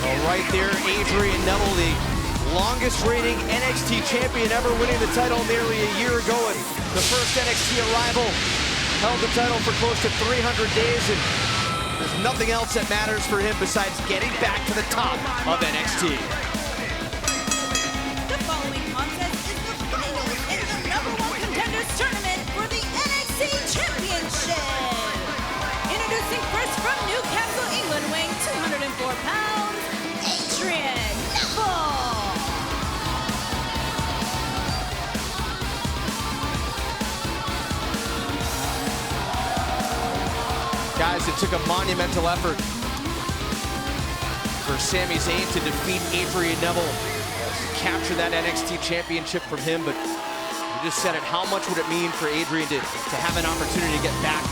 Well, right there, Adrian Neville, the longest reigning NXT champion ever, winning the title nearly a year ago. And the first NXT arrival held the title for close to 300 days. And there's nothing else that matters for him besides getting back to the top of NXT. The following contest is the final in the #1 Contenders tournament for the NXT Championship. Introducing first from Newcastle, England, weighing 204 pounds, Adrian Neville. Guys, it took a monumental effort for Sami Zayn to defeat Adrian Neville, capture that NXT championship from him, but you just said it, how much would it mean for Adrian to have an opportunity to get back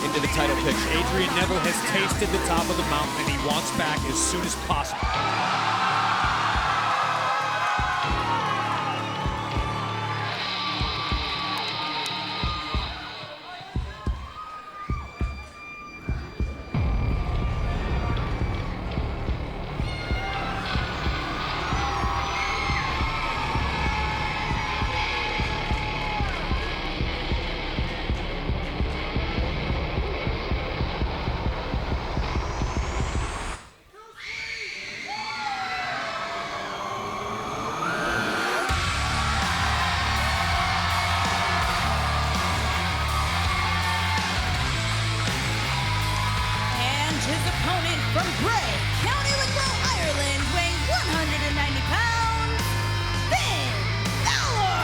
into the title picture? Adrian Neville has tasted the top of the mountain and he wants back as soon as possible. His opponent from Bray, County Wicklow, Ireland, weighing 190 pounds, Finn Bálor.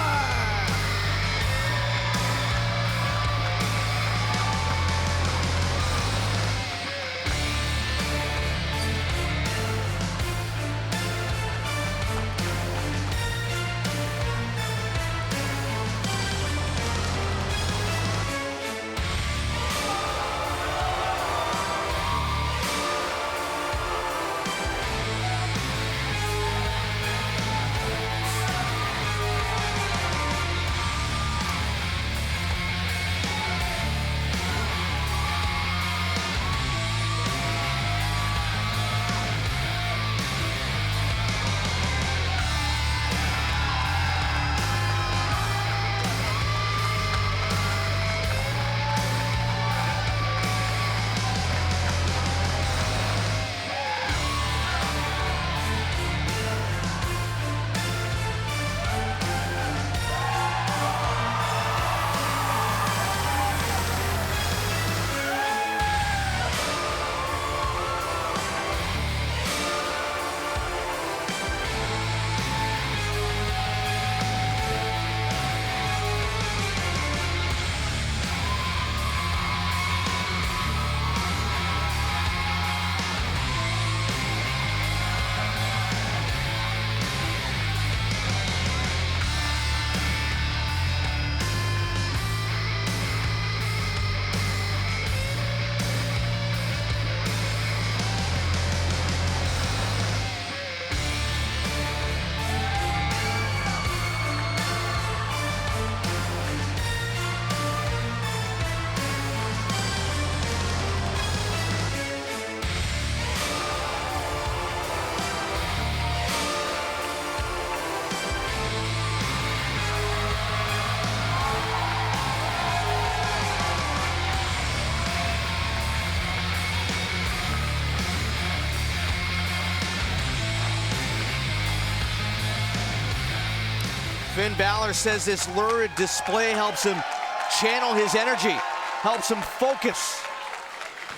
Finn Bálor says this lurid display helps him channel his energy, helps him focus.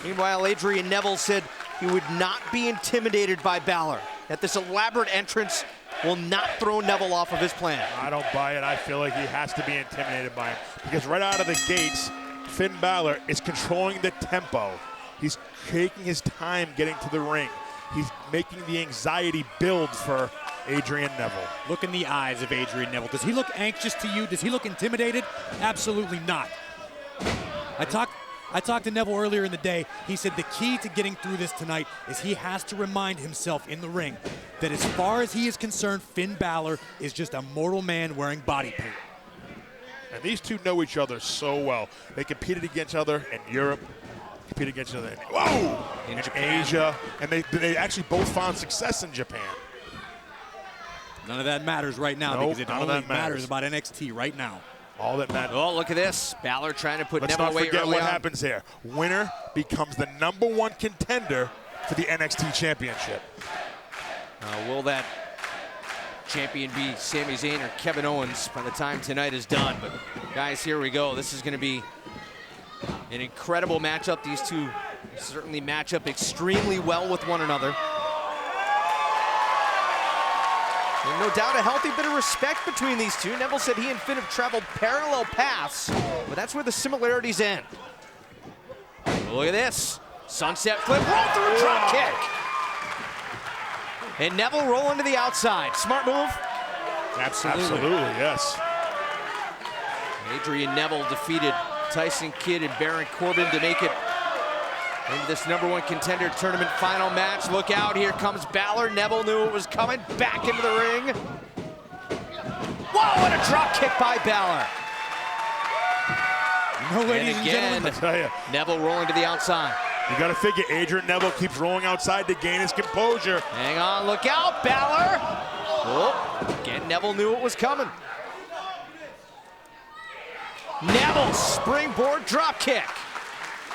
Meanwhile, Adrian Neville said he would not be intimidated by Bálor, that this elaborate entrance will not throw Neville off of his plan. I don't buy it. I feel like he has to be intimidated by him because right out of the gates, Finn Bálor is controlling the tempo. He's taking his time getting to the ring. He's making the anxiety build for Adrian Neville. Look in the eyes of Adrian Neville. Does he look anxious to you? Does he look intimidated? Absolutely not. I talked to Neville earlier in the day. He said the key to getting through this tonight is he has to remind himself in the ring that as far as he is concerned, Finn Bálor is just a mortal man wearing body paint. And these two know each other so well. They competed against each other in Europe, compete against each other. Whoa! In Asia, and they actually both found success in Japan. None of that matters right now because it only matters about NXT right now. All that matters. Oh, look at this. Balor trying to put Neville away early on. Let's not forget what happens here. Winner becomes the #1 contender for the NXT Championship. Will that champion be Sami Zayn or Kevin Owens by the time tonight is done? But guys, here we go. This is going to be an incredible matchup. These two certainly match up extremely well with one another. And no doubt a healthy bit of respect between these two. Neville said he and Finn have traveled parallel paths, but that's where the similarities end. Look at this. Sunset flip, roll through, drop kick. And Neville rolling to the outside. Smart move. Absolutely, yes. Adrian Neville defeated Tyson Kidd and Baron Corbin to make it into this #1 contender tournament final match. Look out, here comes Balor. Neville knew it was coming. Back into the ring. Whoa, what a drop kick by Balor. No, ladies and gentlemen, I tell you, Neville rolling to the outside. you got to figure Adrian Neville keeps rolling outside to gain his composure. Hang on, look out, Balor. Oh, again, Neville knew it was coming. Neville, springboard drop kick.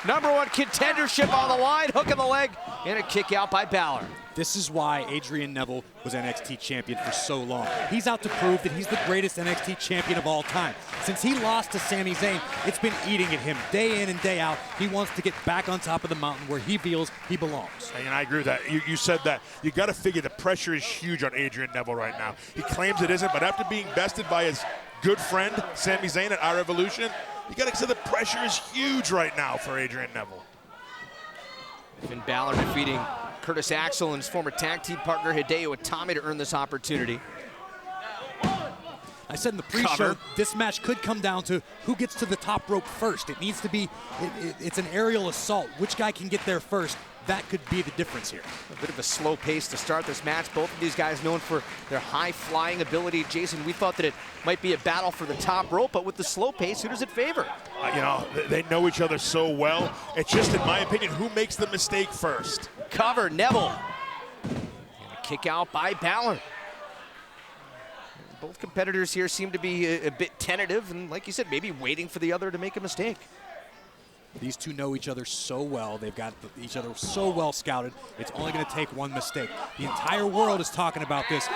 #1 contendership on the line, hook in the leg, and a kick out by Balor. this is why Adrian Neville was NXT champion for so long. He's out to prove that he's the greatest NXT champion of all time. Since he lost to Sami Zayn, it's been eating at him day in and day out. He wants to get back on top of the mountain where he feels he belongs. And I agree with that. You said that. You got to figure the pressure is huge on Adrian Neville right now. He claims it isn't, but after being bested by his good friend Sami Zayn at our Revolution, you got to say the pressure is huge right now for Adrian Neville. Finn Balor defeating Curtis Axel and his former tag team partner Hideo Itami to earn this opportunity. I said in the pre-show, this match could come down to who gets to the top rope first. It needs to be, it's an aerial assault. Which guy can get there first? That could be the difference here. A bit of a slow pace to start this match. Both of these guys known for their high-flying ability. Jason, we thought that it might be a battle for the top rope, but with the slow pace, who does it favor? You know, they know each other so well. It's just, in my opinion, who makes the mistake first. Cover, Neville. And a kick out by Balor. Both competitors here seem to be a bit tentative, and like you said, maybe waiting for the other to make a mistake. These two know each other so well. They've got each other so well scouted. It's only going to take one mistake. The entire world is talking about this.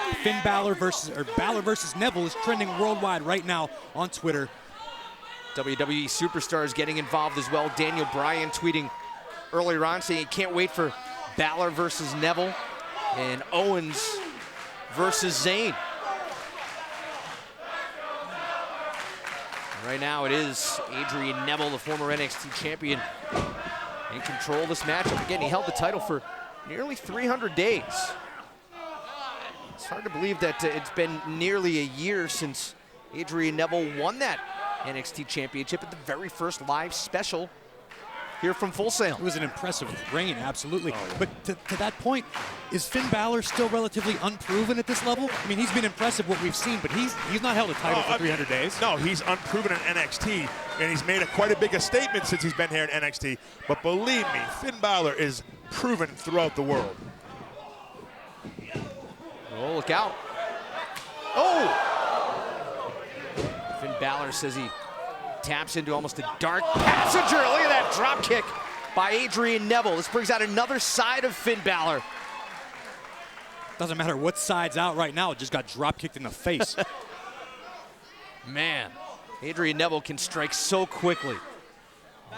Balor versus Neville is trending worldwide right now on Twitter. WWE superstars getting involved as well. Daniel Bryan tweeting earlier on saying he can't wait for Balor versus Neville and Owens versus Zayn. Right now it is Adrian Neville, the former NXT champion, in control of this matchup. Again, he held the title for nearly 300 days. It's hard to believe that it's been nearly a year since Adrian Neville won that NXT championship at the very first live special here from Full Sail. It was an impressive reign, absolutely. But to that point, is Finn Balor still relatively unproven at this level? I mean, he's been impressive what we've seen, but he's not held a title for 300 days. No, he's unproven in NXT, and he's made quite a big statement since he's been here in NXT. But believe me, Finn Balor is proven throughout the world. Oh, look out. Oh! Finn Balor says he taps into almost a dark passenger. Look at that drop kick by Adrian Neville. This brings out another side of Finn Balor. Doesn't matter what side's out right now, it just got drop kicked in the face. Man, Adrian Neville can strike so quickly.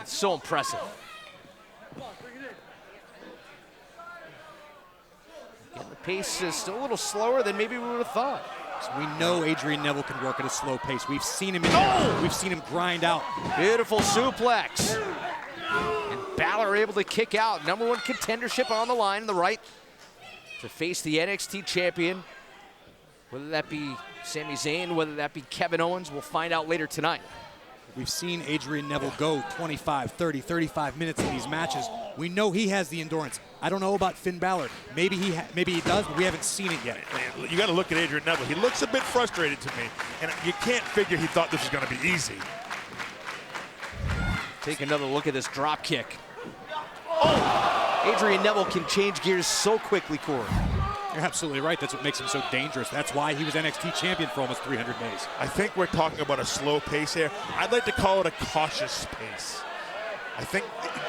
It's so impressive. Again, the pace is still a little slower than maybe we would have thought. So we know Adrian Neville can work at a slow pace. We've seen him we've seen him grind out. Beautiful suplex. And Balor able to kick out. #1 contendership on the line in the right to face the NXT champion. Whether that be Sami Zayn, whether that be Kevin Owens, we'll find out later tonight. We've seen Adrian Neville go 25, 30, 35 minutes in these matches. We know he has the endurance. I don't know about Finn Balor. Maybe he does, but we haven't seen it yet. You got to look at Adrian Neville. He looks a bit frustrated to me, and you can't figure he thought this was going to be easy. Take another look at this drop kick. Oh! Adrian Neville can change gears so quickly, Corey. You're absolutely right. That's what makes him so dangerous. That's why he was NXT champion for almost 300 days. I think we're talking about a slow pace here. I'd like to call it a cautious pace. I think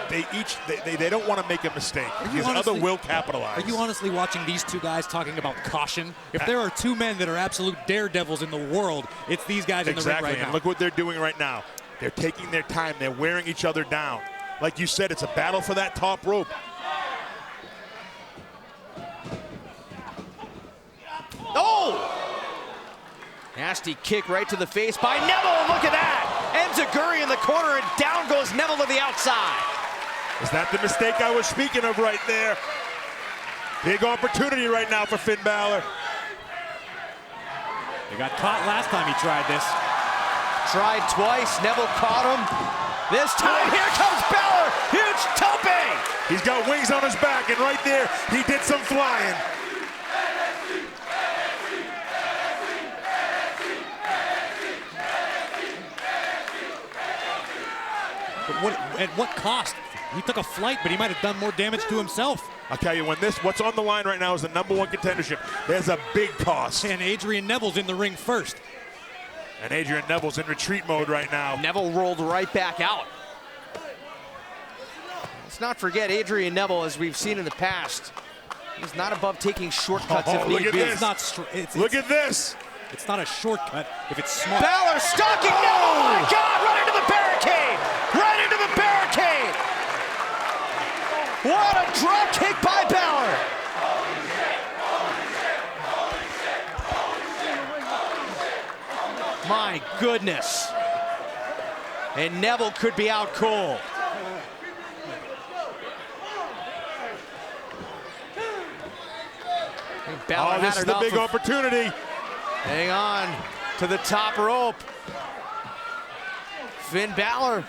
they don't want to make a mistake. Because other will capitalize. Are you honestly watching these two guys talking about caution? If there are two men that are absolute daredevils in the world, it's these guys in the ring right now. And look what they're doing right now. They're taking their time. They're wearing each other down. Like you said, it's a battle for that top rope. Oh! Nasty kick right to the face by Neville. Look at that. Enziguri in the corner, and down goes Neville to the outside. Is that the mistake I was speaking of right there? Big opportunity right now for Finn Bálor. He got caught last time he tried this. Tried twice. Neville caught him. This time, here comes Bálor. Huge tope. He's got wings on his back, and right there, he did some flying. But at what cost? He took a flight, but he might have done more damage to himself. I'll tell you, what's on the line right now is the #1 contendership. There's a big cost. And Adrian Neville's in the ring first. And Adrian Neville's in retreat mode right now. Neville rolled right back out. Let's not forget Adrian Neville, as we've seen in the past. He's not above taking shortcuts if need look be. at this. Look at this. It's not a shortcut if it's smart. Bálor stalking Neville. Oh my God! Right into the barricade. Right into the barricade. What a drop kick by Bálor. My goodness. And Neville could be out cold. Bálor This is the big opportunity. Hang on to the top rope. Finn Bálor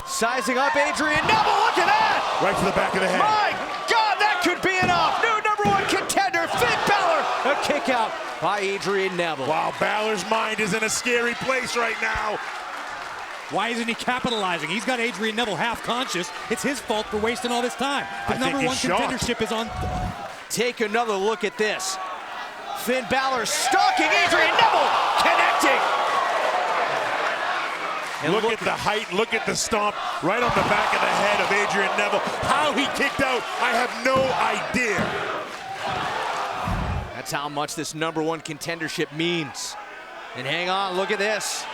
sizing up Adrian Neville. Look at that! Right to the back of the head. My God, that could be enough. New #1 contender, Finn Bálor. A kick out by Adrian Neville. Wow, Balor's mind is in a scary place right now. Why isn't he capitalizing? He's got Adrian Neville half conscious. It's his fault for wasting all this time. The #1 contendership is on. Take another look at this. Finn Bálor stalking Adrian Neville, connecting. And look at the height, look at the stomp right on the back of the head of Adrian Neville. How he kicked out, I have no idea. That's how much this #1 contendership means. And hang on, look at this.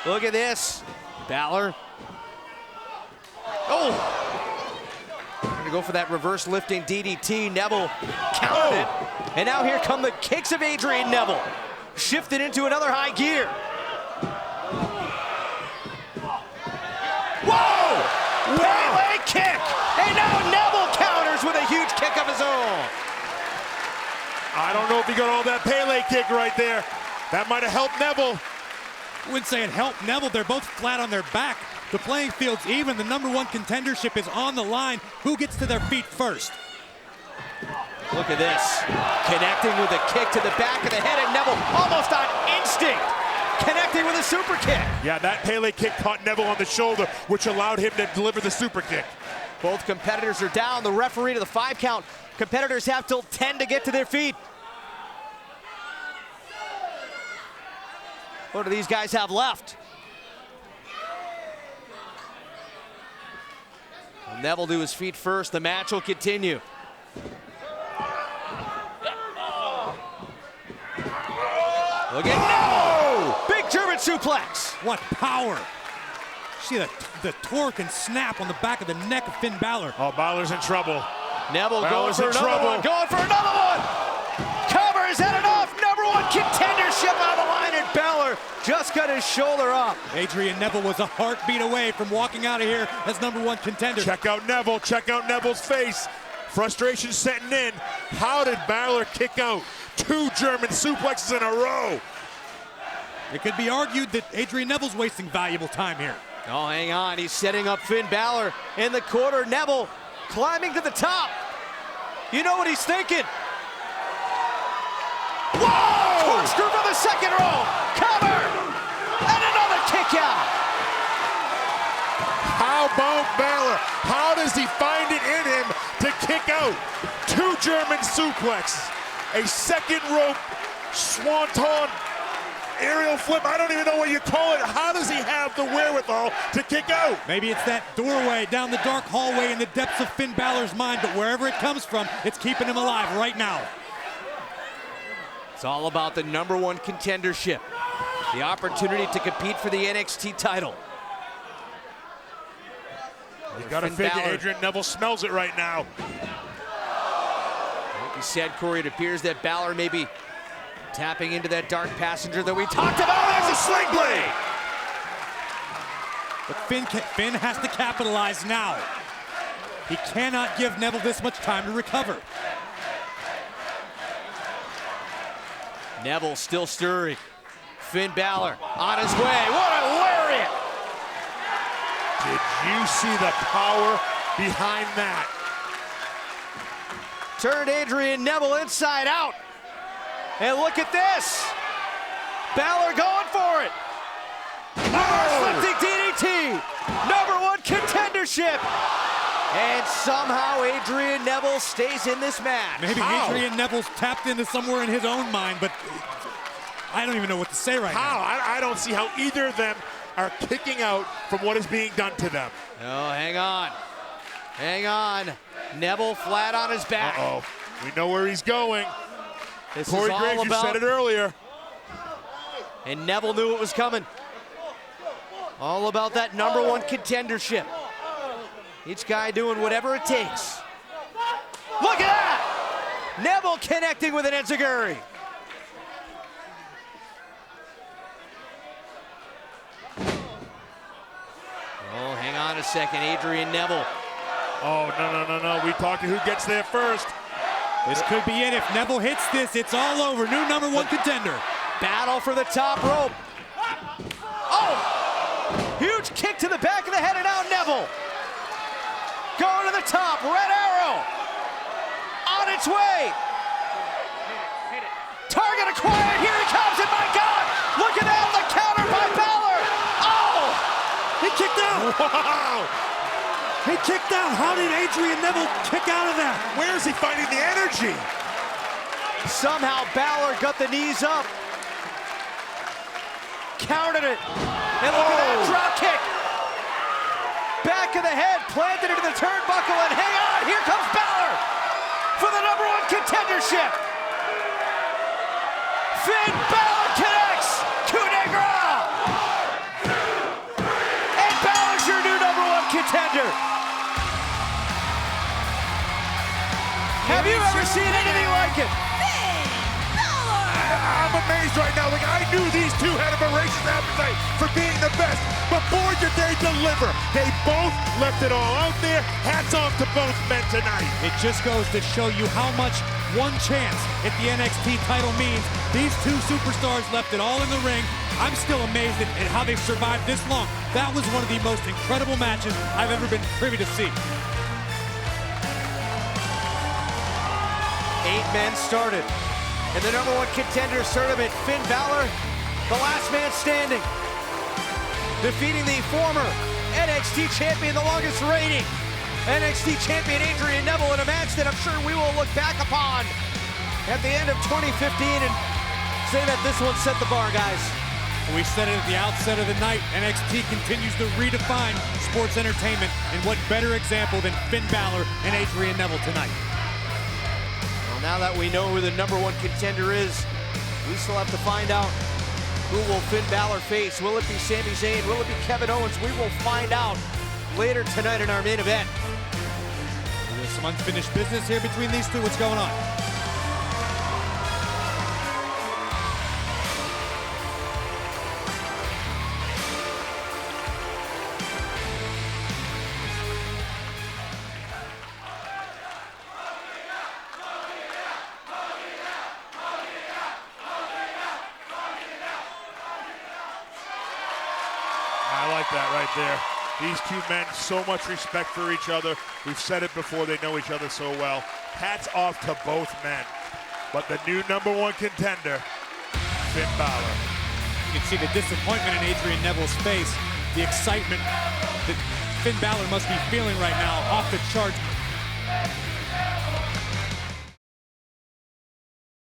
Look at this. Bálor. Oh! Gonna go for that reverse lifting DDT. Neville countered it. And now here come the kicks of Adrian Neville. Shifted into another high gear. Whoa! Pele kick! And now Neville counters with a huge kick of his own. I don't know if he got all that Pele kick right there. That might have helped Neville. I wouldn't say it helped Neville. They're both flat on their back. The playing field's even. The #1 contendership is on the line. Who gets to their feet first? Look at this. Connecting with a kick to the back of the head, and Neville almost on instinct. Connecting with a super kick. Yeah, that Pele kick caught Neville on the shoulder, which allowed him to deliver the super kick. Both competitors are down. The referee to the 5 count. Competitors have till 10 to get to their feet. What do these guys have left? Neville to his feet first. The match will continue. Look at Neville! Big German suplex. What power! See the torque and snap on the back of the neck of Finn Bálor. Oh, Balor's in trouble. Neville Balor's going for in another trouble. one. Going for another one. Cover, is that enough? #1 contendership on the line, and Bálor just got his shoulder up. Adrian Neville was a heartbeat away from walking out of here as #1 contender. Check out Neville. Check out Neville's face. Frustration setting in. How did Bálor kick out 2 German suplexes in a row? It could be argued that Adrian Neville's wasting valuable time here. Oh, hang on. He's setting up Finn Bálor in the corner. Neville climbing to the top. You know what he's thinking. Whoa! Corkscrew from the second row. Cover! And another kick out. How How about Bálor? How does he find it in him to kick out? 2 German suplexes, a second rope swanton aerial flip. I don't even know what you call it. How does he have the wherewithal to kick out? Maybe it's that doorway down the dark hallway in the depths of Finn Balor's mind, but wherever it comes from, it's keeping him alive right now. It's all about the #1 contendership. The opportunity to compete for the NXT title. You gotta figure Adrian Neville smells it right now. Like you said, Corey, it appears that Bálor may be tapping into that dark passenger that we talked about. There's a sling blade! But Finn has to capitalize now. He cannot give Neville this much time to recover. Neville still stirring. Finn Bálor on his way. What a lariat! Did you see the power behind that? Turned Adrian Neville inside out. And look at this. Bálor going for it. Lifting DDT. #1 contendership. And somehow Adrian Neville stays in this match. Maybe How? Adrian Neville's tapped into somewhere in his own mind, but I don't even know what to say right How? now. I don't see how either of them are kicking out from what is being done to them. Oh, hang on. Hang on. Neville flat on his back. Uh-oh. We know where he's going. This Corey is all Graves, you about, said it earlier. and Neville knew it was coming. All about that #1 contendership. Each guy doing whatever it takes. Look at that! Neville connecting with an enziguri. Oh, hang on a second, Adrian Neville. Oh, no. We talked to who gets there first. This could be it. If Neville hits this, it's all over. New #1 contender. Battle for the top rope. Oh! Huge kick to the back of the head, and now Neville. Going to the top, red arrow. On its way. Target acquired, here he comes, and my God! Look at that, the counter by Bálor. Oh! He kicked out. Wow! He kicked out. How did Adrian Neville kick out of that? Where is he finding the energy? Somehow Bálor got the knees up. Counted it. And look at that drop kick. Back of the head, planted into the turnbuckle, and hang on, here comes Bálor for the #1 contendership. Finn Bálor connects. Coup de grace. And Bálor's your new #1 contender. Have you ever seen anything like it? I'm amazed right now. Like, I knew these two had a voracious appetite for being the best, but boy, did they deliver. They both left it all out there. Hats off to both men tonight. It just goes to show you how much one chance at the NXT title means. These two superstars left it all in the ring. I'm still amazed at how they survived this long. That was one of the most incredible matches I've ever been privy to see. 8 men started in the #1 contenders tournament. Finn Bálor, the last man standing, defeating the former NXT champion, the longest reigning NXT champion Adrian Neville, in a match that I'm sure we will look back upon at the end of 2015 and say that this one set the bar, guys. We said it at the outset of the night. NXT continues to redefine sports entertainment, and what better example than Finn Bálor and Adrian Neville tonight. Well, now that we know who the #1 contender is, we still have to find out who will Finn Bálor face. Will it be Sami Zayn? Will it be Kevin Owens? We will find out later tonight in our main event. There's some unfinished business here between these two. What's going on? I like that right there. These two men, so much respect for each other. We've said it before, they know each other so well. Hats off to both men. But the new #1 contender, Finn Bálor. You can see the disappointment in Adrian Neville's face, the excitement, Finn Bálor must be feeling right now, off the charts.